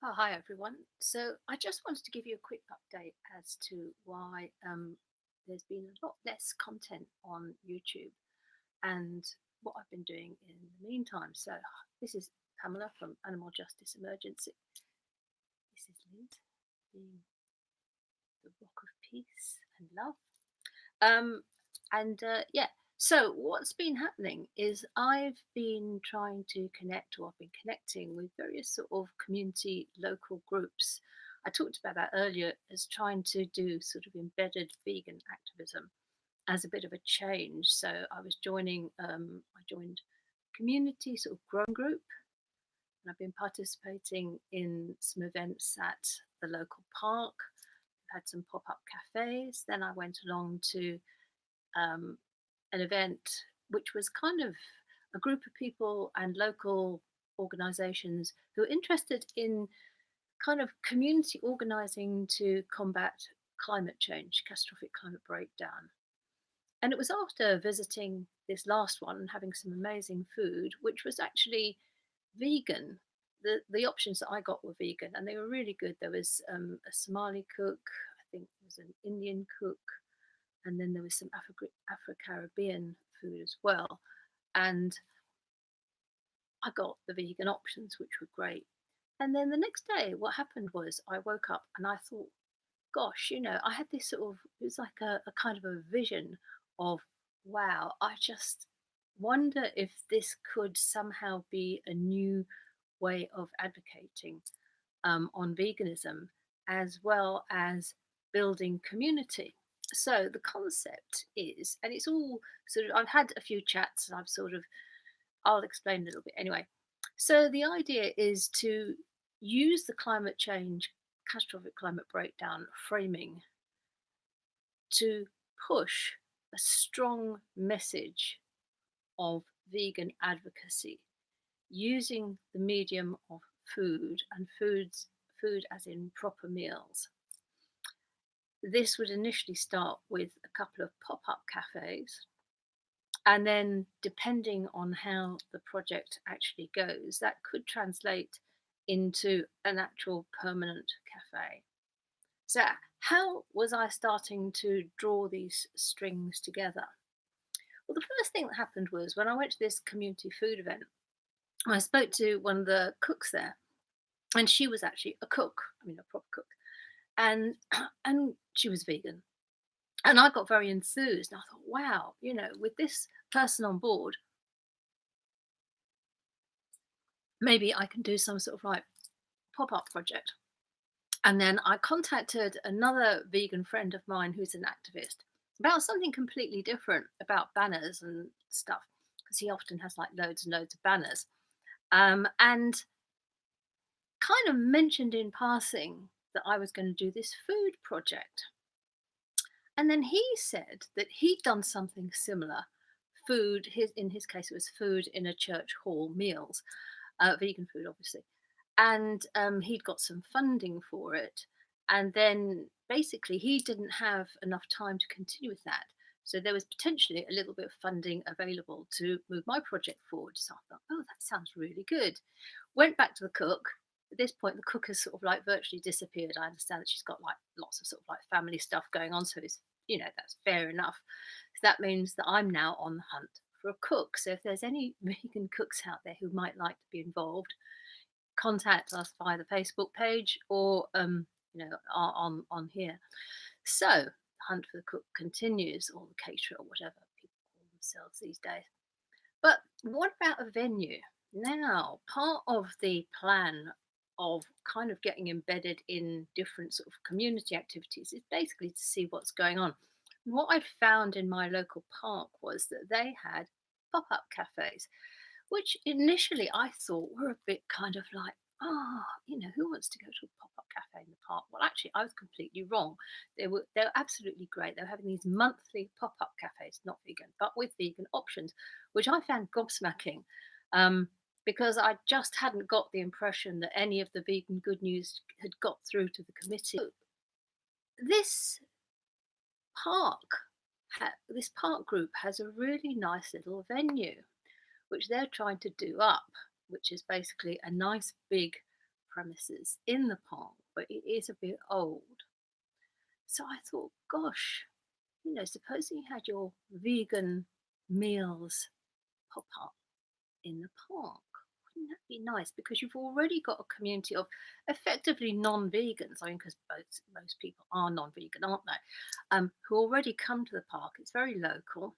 Oh, hi everyone. So I just wanted to give you a quick update as to why there's been a lot less content on YouTube and what I've been doing in the meantime. So this is Pamela from Animal Justice Emergency. This is Liz, being the rock of peace and love. Yeah, so what's been happening is I've been trying to connect, or I've been connecting with various sort of community local groups. I talked about that earlier as trying to do sort of embedded vegan activism as a bit of a change. So I joined community sort of growing group, and I've been participating in some events at the local park. Had some pop-up cafes. Then I went along to um, an event which was kind of a group of people and local organizations who are interested in kind of community organizing to combat climate change, catastrophic climate breakdown. And it was after visiting this last one and having some amazing food, which was actually vegan. The options that I got were vegan and they were really good. There was a Somali cook, I think there was an Indian cook, and then there was some Afro-Caribbean food as well. And I got the vegan options, which were great. And then the next day, what happened was I woke up and I thought, gosh, I had this sort of, it was like a kind of a vision of, wow, I just wonder if this could somehow be a new way of advocating on veganism as well as building community. So the concept is, and it's all sort of, I've had a few chats and I'll explain a little bit anyway. So the idea is to use the climate change, catastrophic climate breakdown framing to push a strong message of vegan advocacy using the medium of food and food as in proper meals. This would initially start with a couple of pop-up cafes, and then depending on how the project actually goes, that could translate into an actual permanent cafe. So how was I starting to draw these strings together? Well, the first thing that happened was when I went to this community food event, I spoke to one of the cooks there, and she was actually a cook, I mean a proper cook, and and she was vegan. And I got very enthused. And I thought, wow, with this person on board, maybe I can do some sort of like pop up project. And then I contacted another vegan friend of mine who's an activist about something completely different about banners and stuff, because he often has like loads and loads of banners. And kind of mentioned in passing that I was going to do this food project. And then he said that he'd done something similar. In his case, it was food in a church hall, meals, vegan food, obviously. And he'd got some funding for it. And then basically, he didn't have enough time to continue with that. So there was potentially a little bit of funding available to move my project forward. So I thought, oh, that sounds really good. Went back to the cook. At this point, the cook has sort of like virtually disappeared. I understand that she's got like lots of sort of like family stuff going on. So that's fair enough. So that means that I'm now on the hunt for a cook. So if there's any vegan cooks out there who might like to be involved, contact us via the Facebook page or on here. So the hunt for the cook continues, or the caterer, or whatever people call themselves these days. But what about a venue? Now, part of the plan of kind of getting embedded in different sort of community activities is basically to see what's going on. And what I found in my local park was that they had pop up cafes, which initially I thought were a bit kind of like, oh, who wants to go to a pop-up cafe in the park? Well, actually, I was completely wrong. They were absolutely great. They were having these monthly pop-up cafes, not vegan, but with vegan options, which I found gobsmacking. Because I just hadn't got the impression that any of the vegan good news had got through to the committee. So this park, this park group has a really nice little venue which they're trying to do up, which is basically a nice big premises in the park, but it is a bit old. So I thought, gosh, supposing you had your vegan meals pop up in the park. Wouldn't that be nice? Because you've already got a community of effectively non-vegans. I mean, because most people are non-vegan, aren't they? Who already come to the park. It's very local,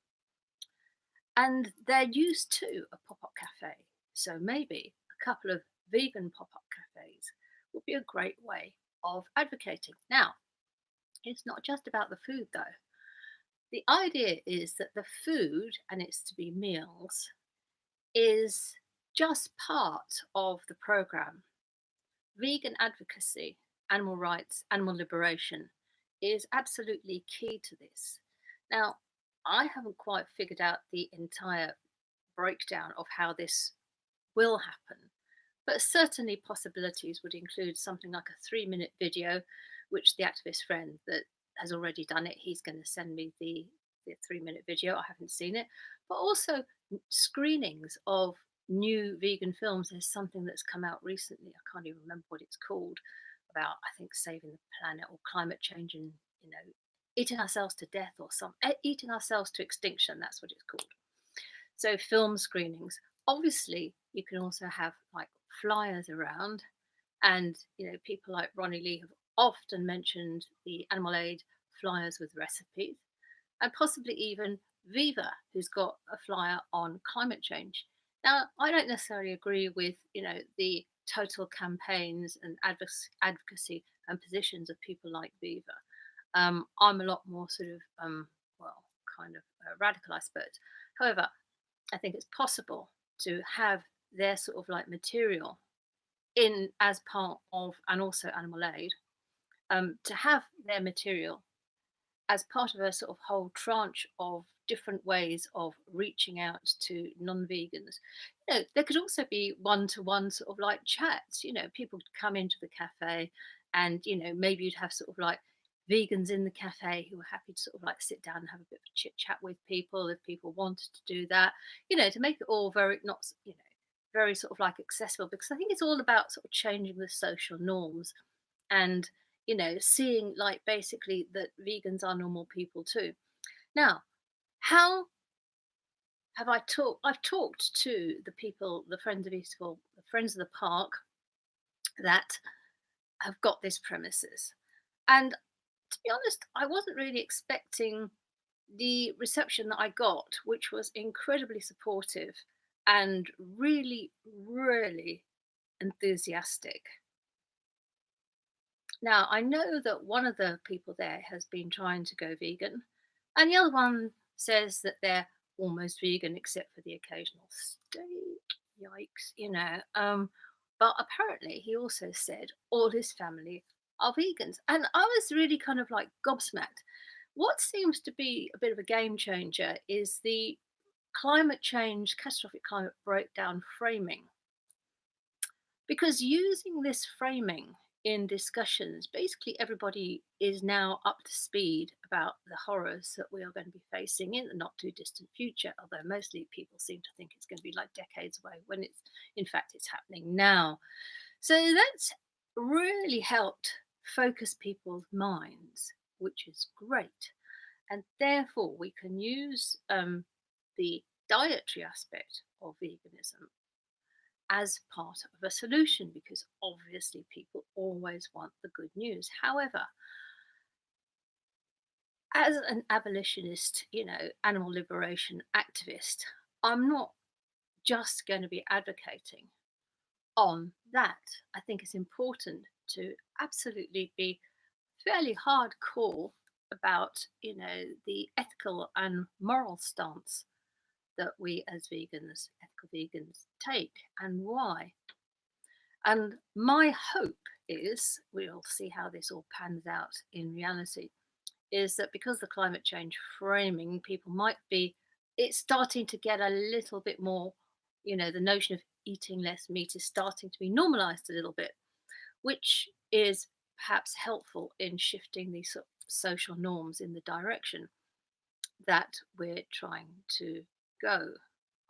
and they're used to a pop-up cafe. So maybe a couple of vegan pop-up cafes would be a great way of advocating. Now, it's not just about the food, though. The idea is that the food, and it's to be meals, is just part of the program. Vegan advocacy, animal rights, animal liberation is absolutely key to this. Now, I haven't quite figured out the entire breakdown of how this will happen, but certainly possibilities would include something like a 3-minute video, which the activist friend that has already done it, he's going to send me the 3-minute video. I haven't seen it, but also screenings of new vegan films. There's something that's come out recently. I can't even remember what it's called, about I think saving the planet or climate change and eating ourselves to death or eating ourselves to extinction. That's what it's called. So film screenings. Obviously, you can also have like flyers around, and people like Ronnie Lee have often mentioned the Animal Aid flyers with recipes, and possibly even Viva, who's got a flyer on climate change. Now, I don't necessarily agree with the total campaigns and advocacy and positions of people like Viva. I'm a lot more sort of well, kind of radical, I suppose. However, I think it's possible to have their sort of like material in as part of, and also Animal Aid, to have their material as part of a sort of whole tranche of different ways of reaching out to non-vegans. There could also be one-to-one sort of like chats. People could come into the cafe, and maybe you'd have sort of like vegans in the cafe who are happy to sort of like sit down and have a bit of a chit chat with people if people wanted to do that. To make it all very not very sort of like accessible, because I think it's all about sort of changing the social norms, and seeing like basically that vegans are normal people too. Now, how I've talked to the people, the friends of Eastbourne, the friends of the park, that have got this premises, and to be honest, I wasn't really expecting the reception that I got, which was incredibly supportive and really, really enthusiastic. Now, I know that one of the people there has been trying to go vegan, and the other one says that they're almost vegan except for the occasional steak. Yikes. But apparently, he also said all his family are vegans. And I was really kind of like gobsmacked. What seems to be a bit of a game changer is the climate change, catastrophic climate breakdown framing, because using this framing in discussions, basically everybody is now up to speed about the horrors that we are going to be facing in the not too distant future, although mostly people seem to think it's going to be like decades away, when in fact it's happening now. So that's really helped focus people's minds, which is great. And therefore we can use the dietary aspect of veganism as part of a solution, because obviously people always want the good news. However, as an abolitionist, animal liberation activist, I'm not just going to be advocating on that. I think it's important to absolutely be fairly hardcore about, the ethical and moral stance that we as vegans, ethical vegans, take, and why. And my hope is, we'll see how this all pans out in reality, is that because the climate change framing, people might be, it's starting to get a little bit more, the notion of eating less meat is starting to be normalized a little bit, which is perhaps helpful in shifting these sort of social norms in the direction that we're trying to go,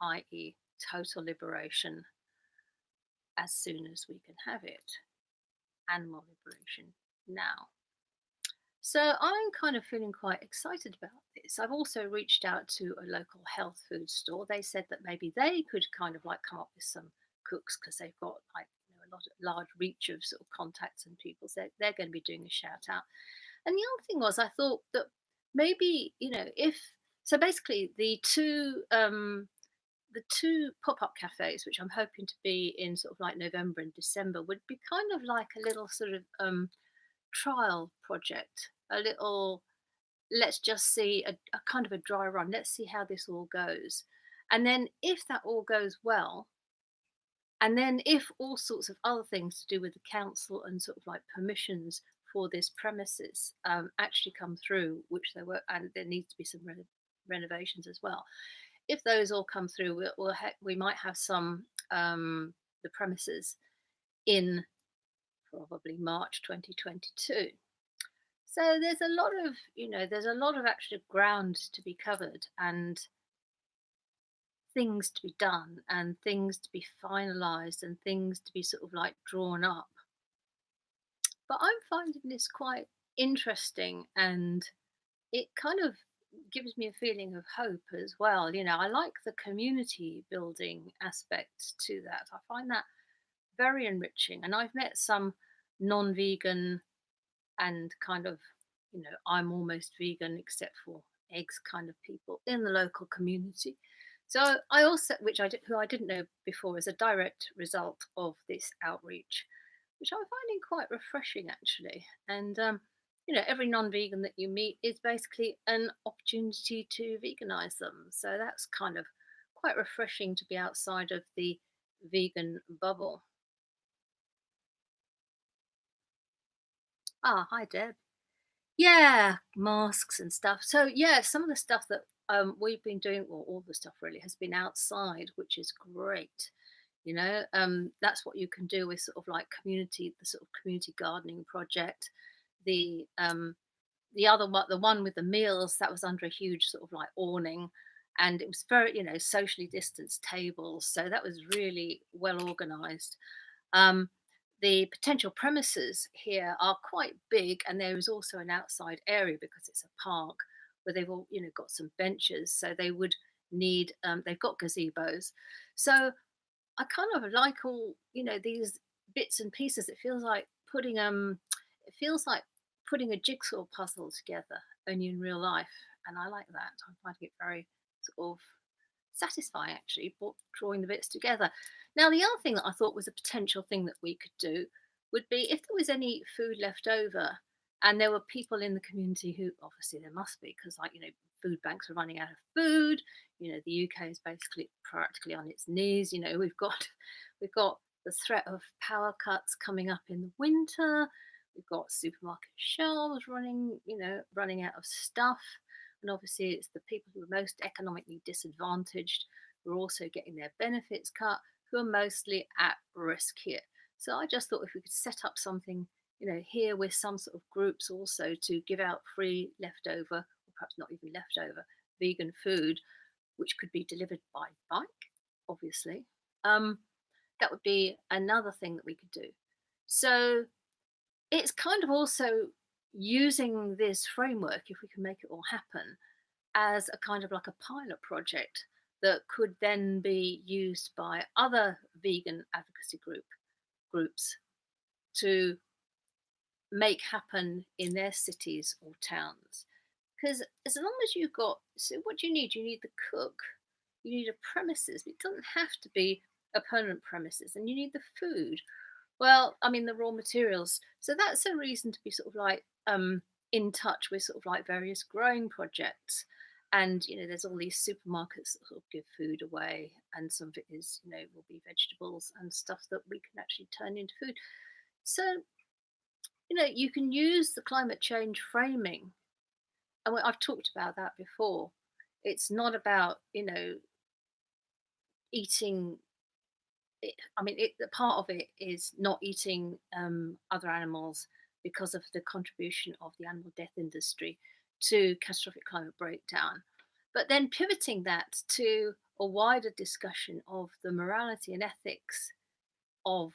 i.e., total liberation as soon as we can have it. animal liberation now. So I'm kind of feeling quite excited about this. I've also reached out to a local health food store. They said that maybe they could kind of like come up with some cooks because they've got like a lot of large reach of sort of contacts and people. So they're going to be doing a shout out. And the other thing was I thought that maybe, if so basically the two pop-up cafes, which I'm hoping to be in sort of like November and December, would be kind of like a little sort of trial project, a little, let's just see a kind of a dry run. Let's see how this all goes. And then if that all goes well, and then if all sorts of other things to do with the council and sort of like permissions for this premises actually come through, which there were, and there needs to be some renovations as well. If those all come through, we might have some the premises in probably March 2022. So there's a lot of actual ground to be covered and things to be done and things to be finalized and things to be sort of like drawn up. But I'm finding this quite interesting and it kind of gives me a feeling of hope as well. I like the community building aspect to that. I find that very enriching. And I've met some non vegan and kind of, I'm almost vegan except for eggs kind of people in the local community. So I also, who I didn't know before, is a direct result of this outreach, which I'm finding quite refreshing actually. And every non-vegan that you meet is basically an opportunity to veganize them. So that's kind of quite refreshing to be outside of the vegan bubble. Ah, hi Deb. Yeah, masks and stuff. So yeah, some of the stuff that we've been doing, well, all the stuff really has been outside, which is great. That's what you can do with sort of like the sort of community gardening project. The other one, the one with the meals, that was under a huge sort of like awning, and it was very, socially distanced tables. So that was really well organized. Um, the potential premises here are quite big, and there is also an outside area because it's a park where they've all, got some benches. So they would need, they've got gazebos. So I kind of like all, these bits and pieces. It feels like putting a jigsaw puzzle together, only in real life. And I like that. I'm finding it very sort of satisfying actually, drawing the bits together. Now, the other thing that I thought was a potential thing that we could do would be if there was any food left over and there were people in the community who, obviously there must be, because like, food banks are running out of food. The UK is basically practically on its knees. We've got the threat of power cuts coming up in the winter. We've got supermarket shelves running out of stuff. And obviously, it's the people who are most economically disadvantaged who are also getting their benefits cut, who are mostly at risk here. So I just thought if we could set up something, here with some sort of groups also to give out free leftover, or perhaps not even leftover, vegan food, which could be delivered by bike, obviously. Um, that would be another thing that we could do. So it's kind of also using this framework, if we can make it all happen, as a kind of like a pilot project that could then be used by other vegan advocacy groups to make happen in their cities or towns. Because as long as you've got, so what do you need? You need the cook, you need a premises. It doesn't have to be a permanent premises, and you need the food. Well, I mean the raw materials. So that's a reason to be sort of like in touch with sort of like various growing projects. And there's all these supermarkets that sort of give food away, and some of it is, will be vegetables and stuff that we can actually turn into food. So, you can use the climate change framing, and I've talked about that before. It's not about, eating I mean, the part of it is not eating other animals because of the contribution of the animal death industry to catastrophic climate breakdown. But then pivoting that to a wider discussion of the morality and ethics of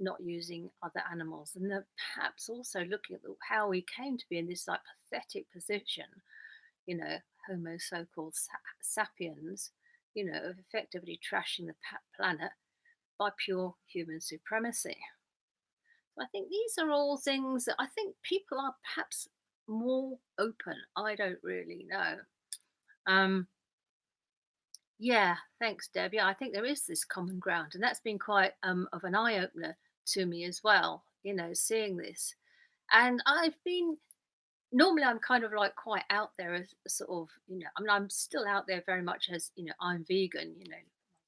not using other animals, and then perhaps also looking at how we came to be in this like pathetic position, you know, Homo so-called sapiens, of effectively trashing the planet by pure human supremacy. So I think these are all things that I think people are perhaps more open. I don't really know. Um, yeah, thanks, Deb. Yeah, I think there is this common ground, and that's been quite of an eye opener to me as well. Seeing this, and I've been normally I'm kind of like quite out there as a sort of, I mean, I'm still out there very much as, I'm vegan,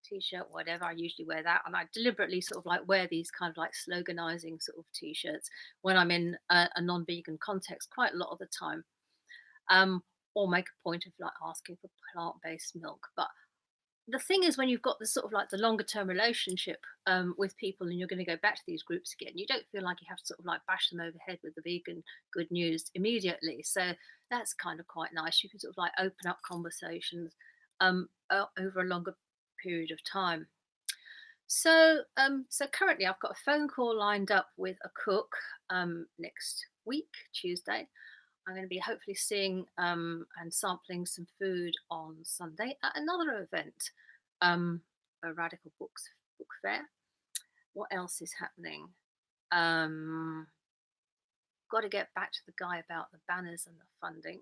t-shirt, whatever. I usually wear that. And I deliberately sort of like wear these kind of like sloganizing sort of t-shirts when I'm in a non-vegan context quite a lot of the time. Um, or make a point of like asking for plant-based milk. But the thing is, when you've got the sort of like the longer term relationship with people and you're going to go back to these groups again, you don't feel like you have to sort of like bash them over the head with the vegan good news immediately. So that's kind of quite nice. You can sort of like open up conversations over a longer period of time. So currently I've got a phone call lined up with a cook next week, Tuesday. I'm going to be hopefully seeing and sampling some food on Sunday at another event, um, a Radical Books book fair. What else is happening? Um, got to get back to the guy about the banners and the funding,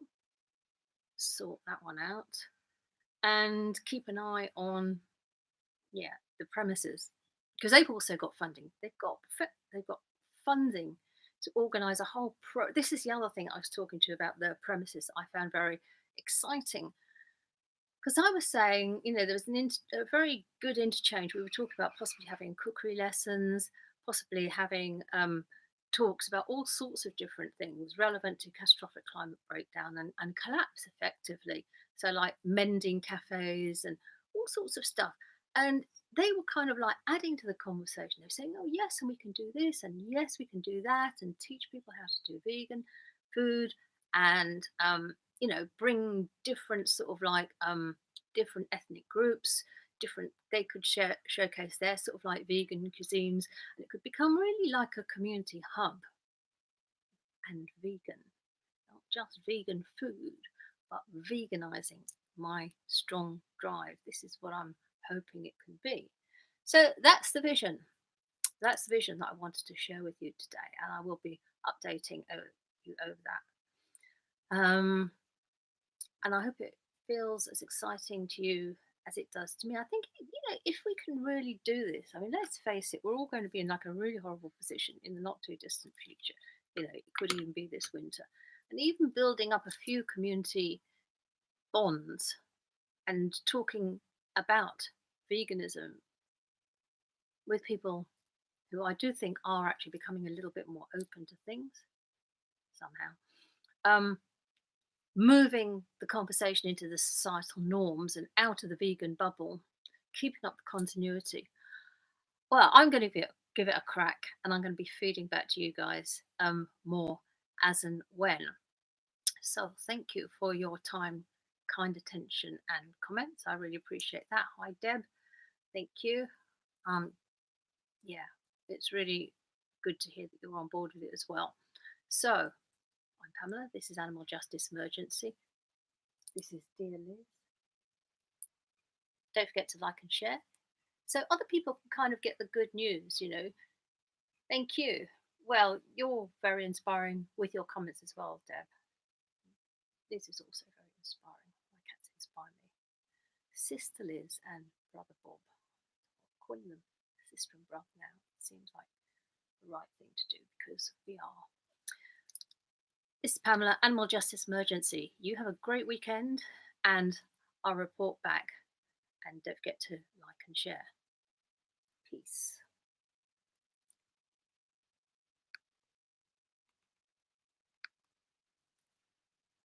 sort that one out, and keep an eye on the premises because they've also got funding. They've got funding to organise a whole This is the other thing I was talking to about the premises that I found very exciting because I was saying, there was a very good interchange. We were talking about possibly having cookery lessons, possibly having talks about all sorts of different things relevant to catastrophic climate breakdown and collapse effectively. So, like mending cafes and all sorts of stuff. And they were kind of like adding to the conversation. They were saying, oh, yes, and we can do this, and yes, we can do that, and teach people how to do vegan food and bring different sort of like different ethnic groups, different they could showcase their sort of like vegan cuisines, and it could become really like a community hub and vegan, not just vegan food, but veganizing my strong drive. This is what I'm hoping it can be. So that's the vision. That's the vision that I wanted to share with you today, and I will be updating you over that. And I hope it feels as exciting to you as it does to me. I think, if we can really do this, I mean, let's face it, we're all going to be in like a really horrible position in the not too distant future. It could even be this winter. And even building up a few community bonds and talking about veganism with people who I do think are actually becoming a little bit more open to things somehow. Moving the conversation into the societal norms and out of the vegan bubble, keeping up the continuity. Well, I'm going to give it a crack, and I'm going to be feeding back to you guys more as and when. So thank you for your time, kind attention, and comments. I really appreciate that. Hi, Deb. Thank you. Um, yeah, it's really good to hear that you're on board with it as well. So I'm Pamela. This is Animal Justice Emergency. This is Dear Liz. Don't forget to like and share so other people can kind of get the good news. Thank you. Well, you're very inspiring with your comments as well, Deb. Liz is also very inspiring. My cats inspire me. Sister Liz and Brother Bob. Calling them sister and brother now seems like the right thing to do because we are. This is Pamela, Animal Justice Emergency. You have a great weekend and I'll report back. And don't forget to like and share. Peace.